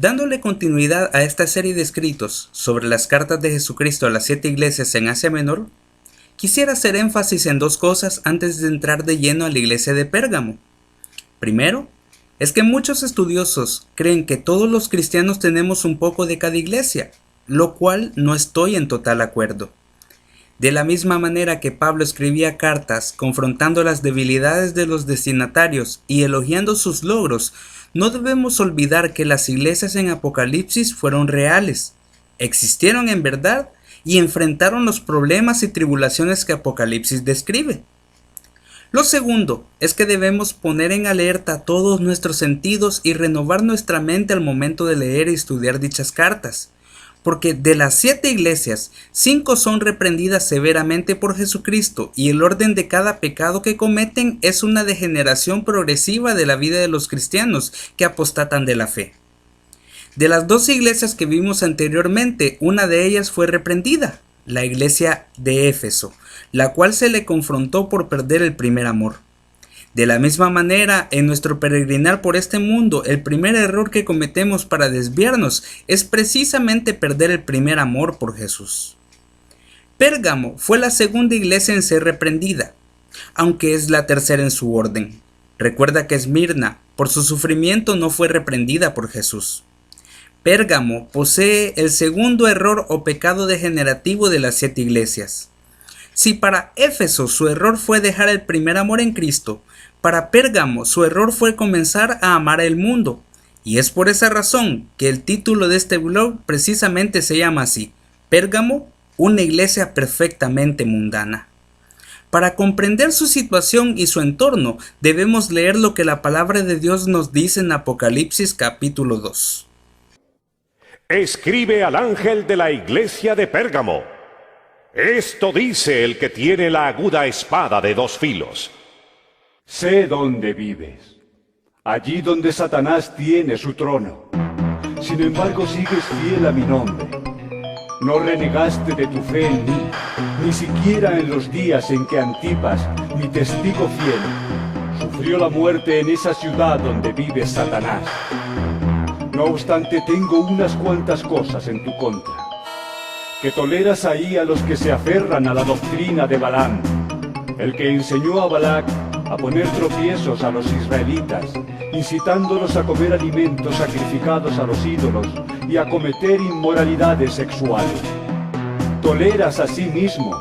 Dándole continuidad a esta serie de escritos sobre las cartas de Jesucristo a las 7 iglesias en Asia Menor, quisiera hacer énfasis en dos cosas antes de entrar de lleno a la iglesia de Pérgamo. Primero, es que muchos estudiosos creen que todos los cristianos tenemos un poco de cada iglesia, lo cual no estoy en total acuerdo. De la misma manera que Pablo escribía cartas confrontando las debilidades de los destinatarios y elogiando sus logros, no debemos olvidar que las iglesias en Apocalipsis fueron reales, existieron en verdad y enfrentaron los problemas y tribulaciones que Apocalipsis describe. Lo segundo es que debemos poner en alerta todos nuestros sentidos y renovar nuestra mente al momento de leer y estudiar dichas cartas, porque de las 7 iglesias, 5 son reprendidas severamente por Jesucristo y el orden de cada pecado que cometen es una degeneración progresiva de la vida de los cristianos que apostatan de la fe. De las 12 iglesias que vimos anteriormente, una de ellas fue reprendida, la iglesia de Éfeso, la cual se le confrontó por perder el primer amor. De la misma manera, en nuestro peregrinar por este mundo, el primer error que cometemos para desviarnos es precisamente perder el primer amor por Jesús. Pérgamo fue la segunda iglesia en ser reprendida, aunque es la tercera en su orden. Recuerda que Esmirna, por su sufrimiento, no fue reprendida por Jesús. Pérgamo posee el segundo error o pecado degenerativo de las 7 iglesias. Si para Éfeso su error fue dejar el primer amor en Cristo, para Pérgamo su error fue comenzar a amar el mundo. Y es por esa razón que el título de este blog precisamente se llama así: Pérgamo, una iglesia perfectamente mundana. Para comprender su situación y su entorno, debemos leer lo que la palabra de Dios nos dice en Apocalipsis capítulo 2. Escribe al ángel de la iglesia de Pérgamo. Esto dice el que tiene la aguda espada de 2 filos. Sé dónde vives, allí donde Satanás tiene su trono. Sin embargo, sigues fiel a mi nombre. No renegaste de tu fe en mí, ni siquiera en los días en que Antipas, mi testigo fiel, sufrió la muerte en esa ciudad donde vive Satanás. No obstante, tengo unas cuantas cosas en tu contra. Que toleras ahí a los que se aferran a la doctrina de Balaam, el que enseñó a Balac a poner tropiezos a los israelitas, incitándolos a comer alimentos sacrificados a los ídolos y a cometer inmoralidades sexuales. Toleras asimismo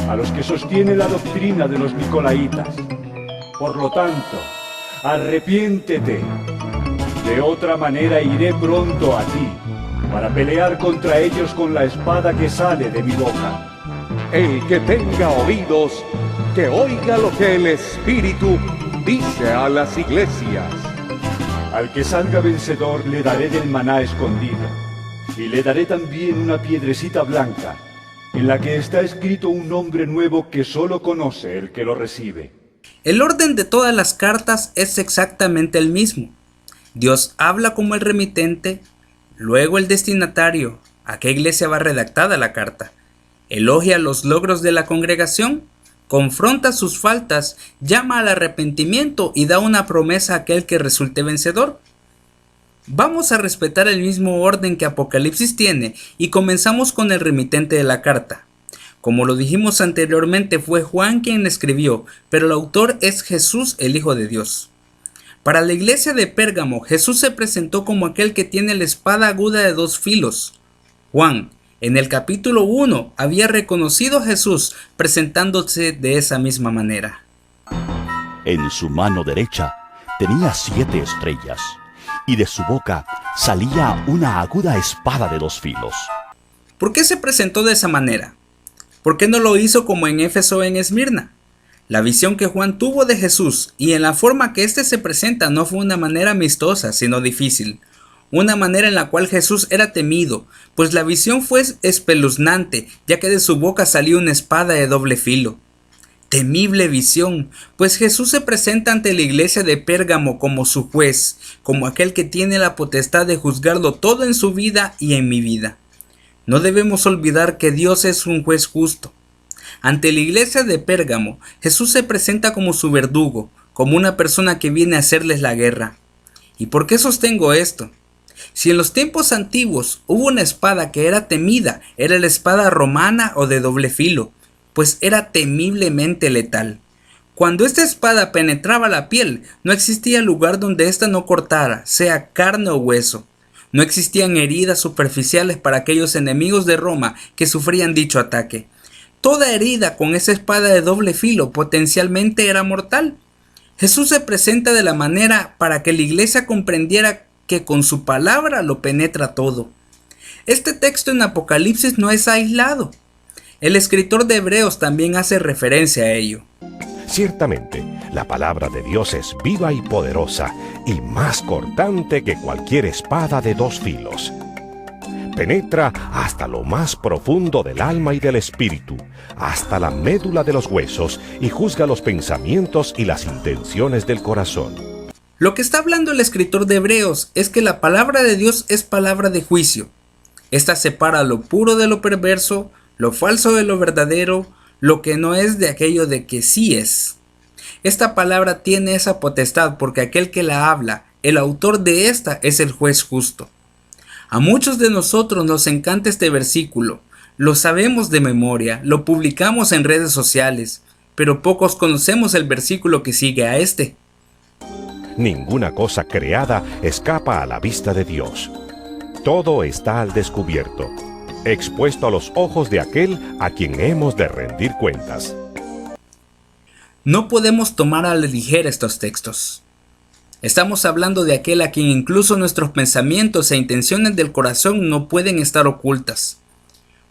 a los que sostienen la doctrina de los nicolaitas. Por lo tanto, arrepiéntete. De otra manera iré pronto a ti, para pelear contra ellos con la espada que sale de mi boca. El que tenga oídos, que oiga lo que el Espíritu dice a las iglesias. Al que salga vencedor le daré del maná escondido, y le daré también una piedrecita blanca, en la que está escrito un nombre nuevo que solo conoce el que lo recibe. El orden de todas las cartas es exactamente el mismo. Dios habla como el remitente, luego el destinatario, a qué iglesia va redactada la carta, elogia los logros de la congregación, confronta sus faltas, llama al arrepentimiento y da una promesa a aquel que resulte vencedor. Vamos a respetar el mismo orden que Apocalipsis tiene y comenzamos con el remitente de la carta. Como lo dijimos anteriormente, fue Juan quien la escribió, pero el autor es Jesús, el Hijo de Dios. Para la iglesia de Pérgamo, Jesús se presentó como aquel que tiene la espada aguda de 2 filos. Juan, en el capítulo 1, había reconocido a Jesús presentándose de esa misma manera. En su mano derecha tenía 7 estrellas, y de su boca salía una aguda espada de 2 filos. ¿Por qué se presentó de esa manera? ¿Por qué no lo hizo como en Éfeso o en Esmirna? La visión que Juan tuvo de Jesús y en la forma que éste se presenta no fue una manera amistosa, sino difícil. Una manera en la cual Jesús era temido, pues la visión fue espeluznante, ya que de su boca salió una espada de doble filo. Temible visión, pues Jesús se presenta ante la iglesia de Pérgamo como su juez, como aquel que tiene la potestad de juzgarlo todo en su vida y en mi vida. No debemos olvidar que Dios es un juez justo. Ante la iglesia de Pérgamo, Jesús se presenta como su verdugo, como una persona que viene a hacerles la guerra. ¿Y por qué sostengo esto? Si en los tiempos antiguos hubo una espada que era temida, era la espada romana o de doble filo, pues era temiblemente letal. Cuando esta espada penetraba la piel, no existía lugar donde ésta no cortara, sea carne o hueso. No existían heridas superficiales para aquellos enemigos de Roma que sufrían dicho ataque. Toda herida con esa espada de doble filo potencialmente era mortal. Jesús se presenta de la manera para que la iglesia comprendiera que con su palabra lo penetra todo. Este texto en Apocalipsis no es aislado. El escritor de Hebreos también hace referencia a ello. Ciertamente, la palabra de Dios es viva y poderosa, y más cortante que cualquier espada de dos filos. Penetra hasta lo más profundo del alma y del espíritu, hasta la médula de los huesos, y juzga los pensamientos y las intenciones del corazón. Lo que está hablando el escritor de Hebreos es que la palabra de Dios es palabra de juicio. Esta separa lo puro de lo perverso, lo falso de lo verdadero, lo que no es de aquello de que sí es. Esta palabra tiene esa potestad porque aquel que la habla, el autor de esta, es el juez justo. A muchos de nosotros nos encanta este versículo, lo sabemos de memoria, lo publicamos en redes sociales, pero pocos conocemos el versículo que sigue a este. Ninguna cosa creada escapa a la vista de Dios. Todo está al descubierto, expuesto a los ojos de aquel a quien hemos de rendir cuentas. No podemos tomar a la ligera estos textos. Estamos hablando de aquel a quien incluso nuestros pensamientos e intenciones del corazón no pueden estar ocultas.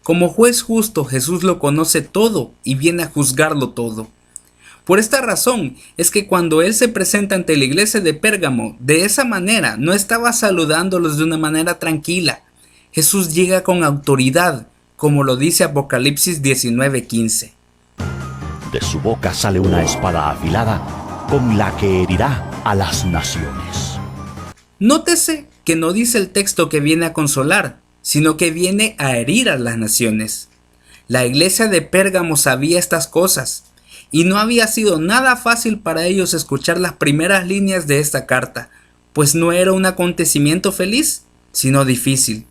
Como juez justo, Jesús lo conoce todo y viene a juzgarlo todo. Por esta razón es que cuando Él se presenta ante la iglesia de Pérgamo, de esa manera no estaba saludándolos de una manera tranquila. Jesús llega con autoridad, como lo dice Apocalipsis 19:15. De su boca sale una espada afilada con la que herirá a las naciones. Nótese que no dice el texto que viene a consolar, sino que viene a herir a las naciones. La iglesia de Pérgamo sabía estas cosas, y no había sido nada fácil para ellos escuchar las primeras líneas de esta carta, pues no era un acontecimiento feliz, sino difícil.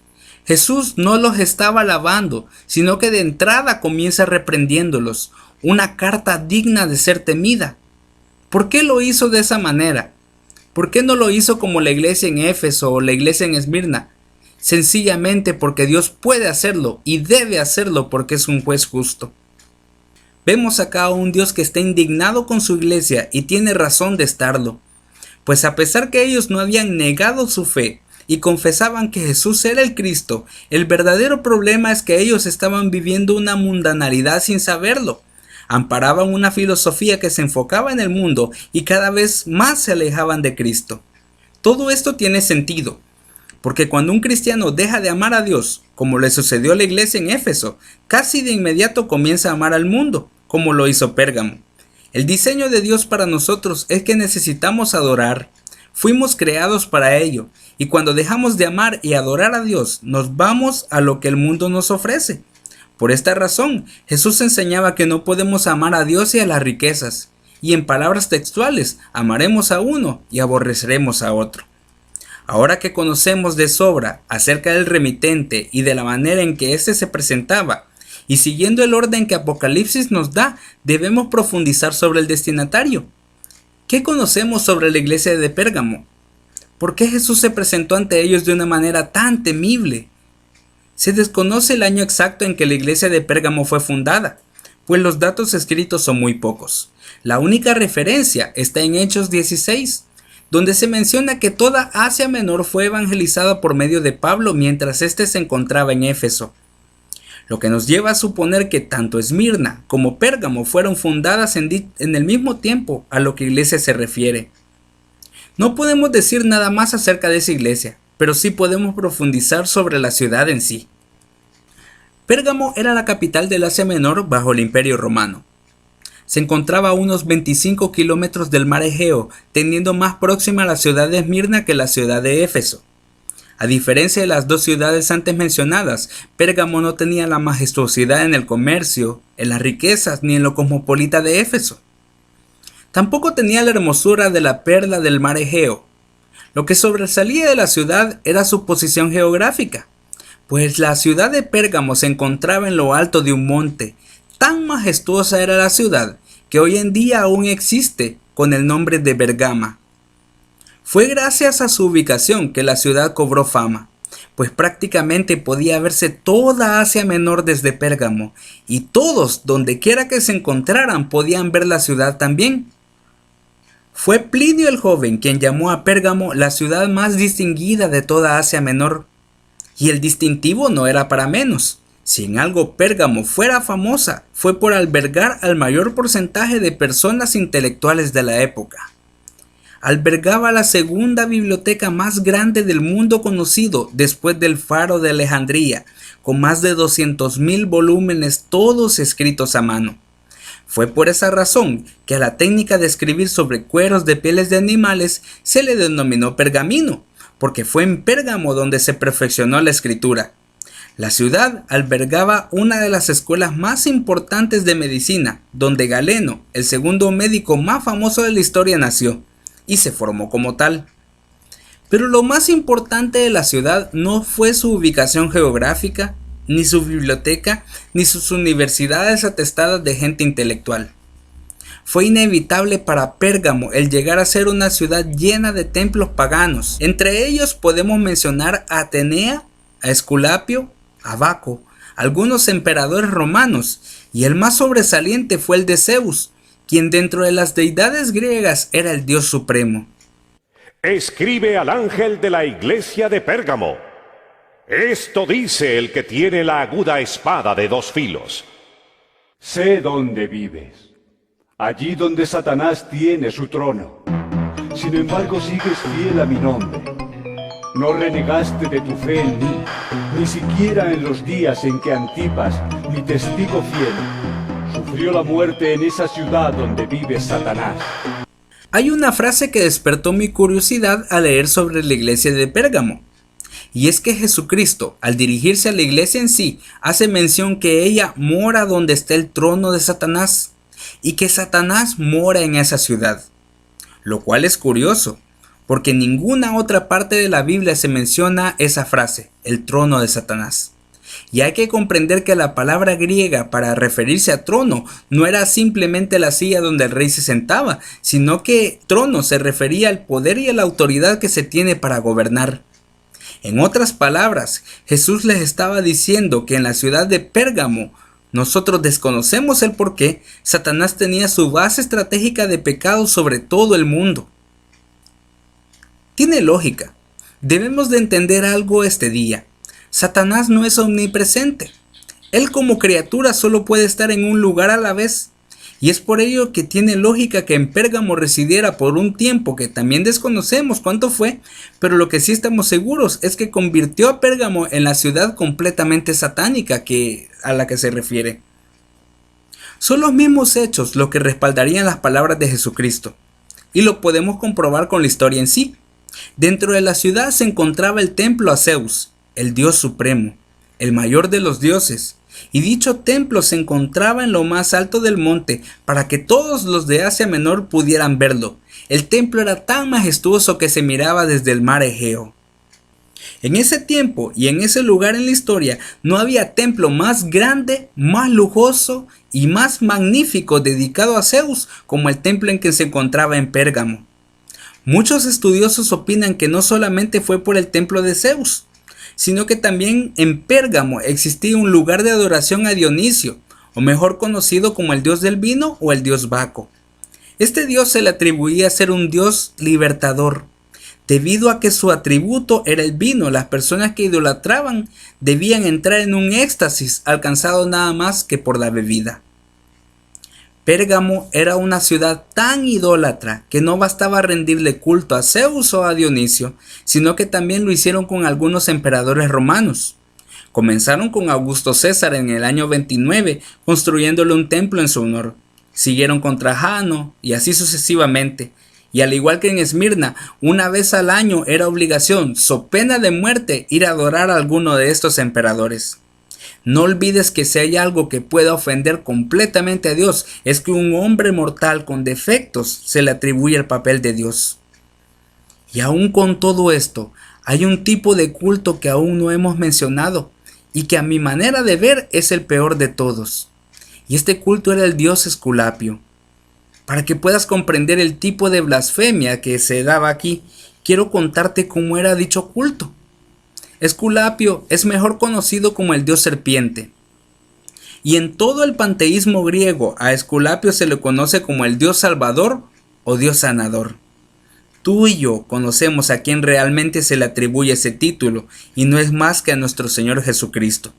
Jesús no los estaba alabando, sino que de entrada comienza reprendiéndolos, una carta digna de ser temida. ¿Por qué lo hizo de esa manera? ¿Por qué no lo hizo como la iglesia en Éfeso o la iglesia en Esmirna? Sencillamente porque Dios puede hacerlo y debe hacerlo porque es un juez justo. Vemos acá a un Dios que está indignado con su iglesia y tiene razón de estarlo, pues a pesar que ellos no habían negado su fe y confesaban que Jesús era el Cristo, el verdadero problema es que ellos estaban viviendo una mundanalidad sin saberlo. Amparaban una filosofía que se enfocaba en el mundo y cada vez más se alejaban de Cristo. Todo esto tiene sentido, porque cuando un cristiano deja de amar a Dios, como le sucedió a la iglesia en Éfeso, casi de inmediato comienza a amar al mundo, como lo hizo Pérgamo. El diseño de Dios para nosotros es que necesitamos adorar. Fuimos creados para ello, y cuando dejamos de amar y adorar a Dios, nos vamos a lo que el mundo nos ofrece. Por esta razón, Jesús enseñaba que no podemos amar a Dios y a las riquezas, y en palabras textuales, amaremos a uno y aborreceremos a otro. Ahora que conocemos de sobra acerca del remitente y de la manera en que éste se presentaba, y siguiendo el orden que Apocalipsis nos da, debemos profundizar sobre el destinatario. ¿Qué conocemos sobre la iglesia de Pérgamo? ¿Por qué Jesús se presentó ante ellos de una manera tan temible? Se desconoce el año exacto en que la iglesia de Pérgamo fue fundada, pues los datos escritos son muy pocos. La única referencia está en Hechos 16, donde se menciona que toda Asia Menor fue evangelizada por medio de Pablo mientras éste se encontraba en Éfeso. Lo que nos lleva a suponer que tanto Esmirna como Pérgamo fueron fundadas en el mismo tiempo a lo que iglesia se refiere. No podemos decir nada más acerca de esa iglesia, pero sí podemos profundizar sobre la ciudad en sí. Pérgamo era la capital del Asia Menor bajo el Imperio Romano. Se encontraba a unos 25 kilómetros del mar Egeo, teniendo más próxima a la ciudad de Esmirna que la ciudad de Éfeso. A diferencia de las dos ciudades antes mencionadas, Pérgamo no tenía la majestuosidad en el comercio, en las riquezas ni en lo cosmopolita de Éfeso. Tampoco tenía la hermosura de la perla del mar Egeo. Lo que sobresalía de la ciudad era su posición geográfica, pues la ciudad de Pérgamo se encontraba en lo alto de un monte. Tan majestuosa era la ciudad que hoy en día aún existe con el nombre de Bergama. Fue gracias a su ubicación que la ciudad cobró fama, pues prácticamente podía verse toda Asia Menor desde Pérgamo, y todos, dondequiera que se encontraran, podían ver la ciudad también. Fue Plinio el Joven quien llamó a Pérgamo la ciudad más distinguida de toda Asia Menor. Y el distintivo no era para menos. Si en algo Pérgamo fuera famosa, fue por albergar al mayor porcentaje de personas intelectuales de la época. Albergaba la segunda biblioteca más grande del mundo conocido después del Faro de Alejandría, con más de 200.000 volúmenes, todos escritos a mano. Fue por esa razón que a la técnica de escribir sobre cueros de pieles de animales se le denominó pergamino, porque fue en Pérgamo donde se perfeccionó la escritura. La ciudad albergaba una de las escuelas más importantes de medicina, donde Galeno, el segundo médico más famoso de la historia, nació y se formó como tal. Pero lo más importante de la ciudad no fue su ubicación geográfica, ni su biblioteca, ni sus universidades atestadas de gente intelectual. Fue inevitable para Pérgamo el llegar a ser una ciudad llena de templos paganos. Entre ellos podemos mencionar a Atenea, a Esculapio, a Baco, algunos emperadores romanos, y el más sobresaliente fue el de Zeus, quien dentro de las deidades griegas era el dios supremo. Escribe al ángel de la iglesia de Pérgamo. Esto dice el que tiene la aguda espada de dos filos. Sé dónde vives, allí donde Satanás tiene su trono. Sin embargo, sigues fiel a mi nombre. No renegaste de tu fe en mí, ni siquiera en los días en que Antipas, mi testigo fiel, sufrió la muerte en esa ciudad donde vive Satanás. Hay una frase que despertó mi curiosidad al leer sobre la iglesia de Pérgamo. Y es que Jesucristo, al dirigirse a la iglesia en sí, hace mención que ella mora donde está el trono de Satanás, y que Satanás mora en esa ciudad. Lo cual es curioso, porque en ninguna otra parte de la Biblia se menciona esa frase, el trono de Satanás. Y hay que comprender que la palabra griega para referirse a trono no era simplemente la silla donde el rey se sentaba, sino que trono se refería al poder y a la autoridad que se tiene para gobernar. En otras palabras, Jesús les estaba diciendo que en la ciudad de Pérgamo, nosotros desconocemos el por qué, Satanás tenía su base estratégica de pecado sobre todo el mundo. Tiene lógica. Debemos de entender algo este día. Satanás no es omnipresente. Él como criatura solo puede estar en un lugar a la vez. Y es por ello que tiene lógica que en Pérgamo residiera por un tiempo que también desconocemos cuánto fue, pero lo que sí estamos seguros es que convirtió a Pérgamo en la ciudad completamente satánica a la que se refiere. Son los mismos hechos los que respaldarían las palabras de Jesucristo, y lo podemos comprobar con la historia en sí. Dentro de la ciudad se encontraba el templo a Zeus, el dios supremo, el mayor de los dioses, y dicho templo se encontraba en lo más alto del monte para que todos los de Asia Menor pudieran verlo. El templo era tan majestuoso que se miraba desde el mar Egeo. En ese tiempo y en ese lugar en la historia no había templo más grande, más lujoso y más magnífico dedicado a Zeus como el templo en que se encontraba en Pérgamo. Muchos estudiosos opinan que no solamente fue por el templo de Zeus, sino que también en Pérgamo existía un lugar de adoración a Dionisio, o mejor conocido como el dios del vino o el dios Baco. Este dios se le atribuía ser un dios libertador. Debido a que su atributo era el vino, las personas que idolatraban debían entrar en un éxtasis alcanzado nada más que por la bebida. Pérgamo era una ciudad tan idólatra que no bastaba rendirle culto a Zeus o a Dionisio, sino que también lo hicieron con algunos emperadores romanos. Comenzaron con Augusto César en el año 29, construyéndole un templo en su honor. Siguieron con Trajano y así sucesivamente. Y al igual que en Esmirna, una vez al año era obligación, so pena de muerte, ir a adorar a alguno de estos emperadores. No olvides que si hay algo que pueda ofender completamente a Dios, es que un hombre mortal con defectos se le atribuye el papel de Dios. Y aún con todo esto, hay un tipo de culto que aún no hemos mencionado y que a mi manera de ver es el peor de todos. Y este culto era el dios Esculapio. Para que puedas comprender el tipo de blasfemia que se daba aquí, quiero contarte cómo era dicho culto. Esculapio es mejor conocido como el dios serpiente. Y en todo el panteísmo griego a Esculapio se le conoce como el dios salvador o dios sanador. Tú y yo conocemos a quien realmente se le atribuye ese título y no es más que a nuestro Señor Jesucristo.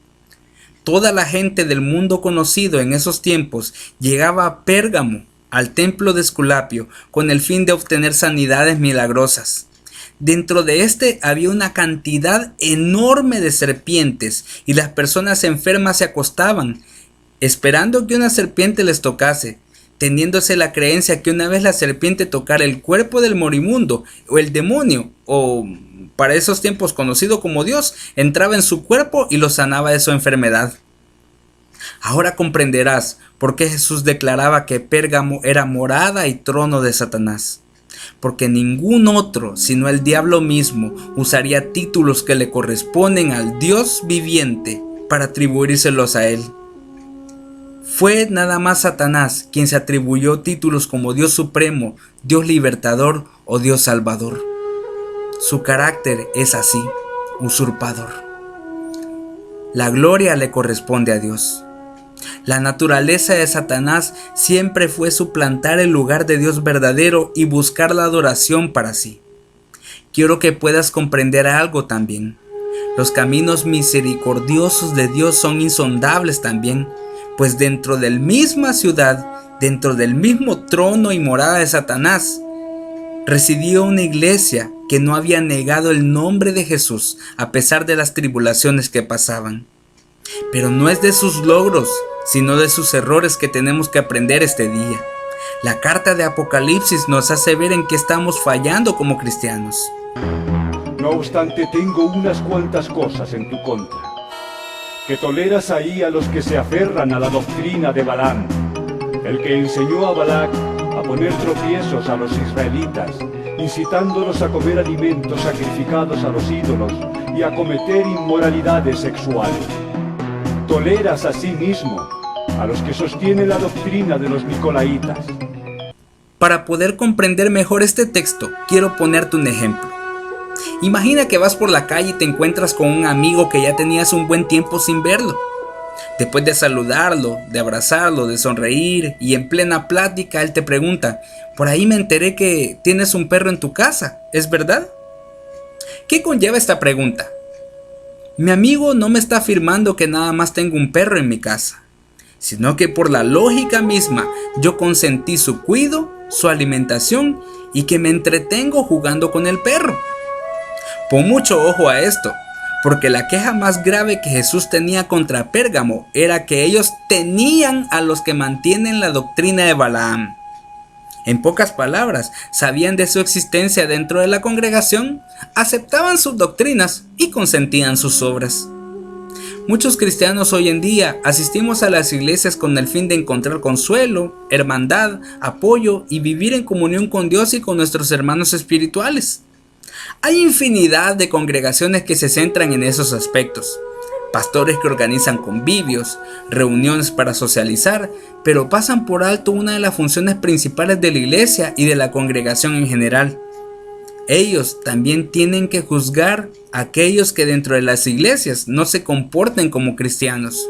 Toda la gente del mundo conocido en esos tiempos llegaba a Pérgamo, al templo de Esculapio, con el fin de obtener sanidades milagrosas. Dentro de este había una cantidad enorme de serpientes y las personas enfermas se acostaban, esperando que una serpiente les tocase, teniéndose la creencia que una vez la serpiente tocara el cuerpo del moribundo o el demonio, o para esos tiempos conocido como Dios, entraba en su cuerpo y lo sanaba de su enfermedad. Ahora comprenderás por qué Jesús declaraba que Pérgamo era morada y trono de Satanás. Porque ningún otro, sino el diablo mismo, usaría títulos que le corresponden al Dios viviente para atribuírselos a él. Fue nada más Satanás quien se atribuyó títulos como Dios Supremo, Dios Libertador o Dios Salvador. Su carácter es así, usurpador. La gloria le corresponde a Dios. La naturaleza de Satanás siempre fue suplantar el lugar de Dios verdadero y buscar la adoración para sí. Quiero que puedas comprender algo también. Los caminos misericordiosos de Dios son insondables también, pues dentro de la misma ciudad, dentro del mismo trono y morada de Satanás, residía una iglesia que no había negado el nombre de Jesús a pesar de las tribulaciones que pasaban. Pero no es de sus logros, sino de sus errores que tenemos que aprender este día. La carta de Apocalipsis nos hace ver en qué estamos fallando como cristianos. No obstante, tengo unas cuantas cosas en tu contra. Que toleras ahí a los que se aferran a la doctrina de Balaam, el que enseñó a Balac a poner tropiezos a los israelitas, incitándolos a comer alimentos sacrificados a los ídolos y a cometer inmoralidades sexuales. Toleras asimismo a los que sostienen la doctrina de los nicolaitas. Para poder comprender mejor este texto, quiero ponerte un ejemplo. Imagina que vas por la calle y te encuentras con un amigo que ya tenías un buen tiempo sin verlo. Después de saludarlo, de abrazarlo, de sonreír y en plena plática él te pregunta: por ahí me enteré que tienes un perro en tu casa, ¿es verdad? ¿Qué conlleva esta pregunta? Mi amigo no me está afirmando que nada más tengo un perro en mi casa, sino que por la lógica misma yo consentí su cuidado, su alimentación y que me entretengo jugando con el perro. Pon mucho ojo a esto, porque la queja más grave que Jesús tenía contra Pérgamo era que ellos tenían a los que mantienen la doctrina de Balaam. En pocas palabras, sabían de su existencia dentro de la congregación, aceptaban sus doctrinas y consentían sus obras. Muchos cristianos hoy en día asistimos a las iglesias con el fin de encontrar consuelo, hermandad, apoyo y vivir en comunión con Dios y con nuestros hermanos espirituales. Hay infinidad de congregaciones que se centran en esos aspectos. Pastores que organizan convivios, reuniones para socializar, pero pasan por alto una de las funciones principales de la iglesia y de la congregación en general. Ellos también tienen que juzgar a aquellos que dentro de las iglesias no se comporten como cristianos.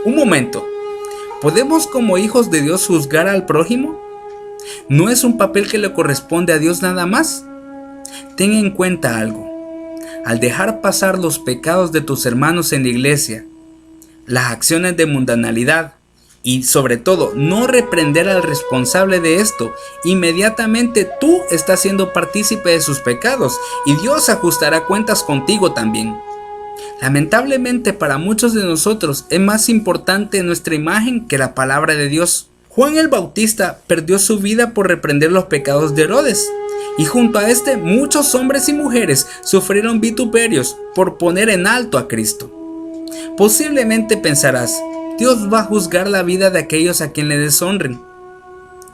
Un momento, ¿podemos como hijos de Dios juzgar al prójimo? ¿No es un papel que le corresponde a Dios nada más? Ten en cuenta algo. Al dejar pasar los pecados de tus hermanos en la iglesia, las acciones de mundanalidad y sobre todo no reprender al responsable de esto, inmediatamente tú estás siendo partícipe de sus pecados y Dios ajustará cuentas contigo también. Lamentablemente para muchos de nosotros es más importante nuestra imagen que la palabra de Dios. Juan el Bautista perdió su vida por reprender los pecados de Herodes. Y junto a este, muchos hombres y mujeres sufrieron vituperios por poner en alto a Cristo. Posiblemente pensarás, Dios va a juzgar la vida de aquellos a quien le deshonren.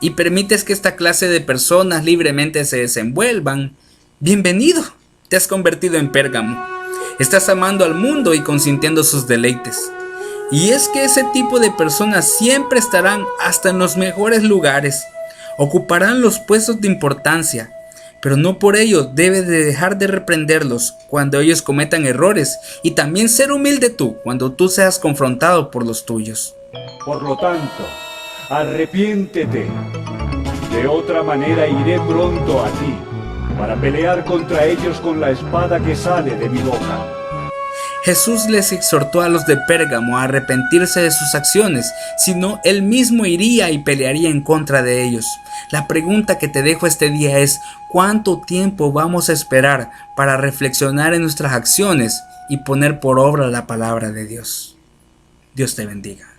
Y permites que esta clase de personas libremente se desenvuelvan, Bienvenido, te has convertido en Pérgamo. Estás amando al mundo y consintiendo sus deleites. Y es que ese tipo de personas siempre estarán hasta en los mejores lugares. Ocuparán los puestos de importancia, pero no por ello debes de dejar de reprenderlos cuando ellos cometan errores y también ser humilde tú cuando tú seas confrontado por los tuyos. Por lo tanto, arrepiéntete. De otra manera iré pronto a ti, para pelear contra ellos con la espada que sale de mi boca. Jesús les exhortó a los de Pérgamo a arrepentirse de sus acciones, si no, él mismo iría y pelearía en contra de ellos. La pregunta que te dejo este día es, ¿cuánto tiempo vamos a esperar para reflexionar en nuestras acciones y poner por obra la palabra de Dios? Dios te bendiga.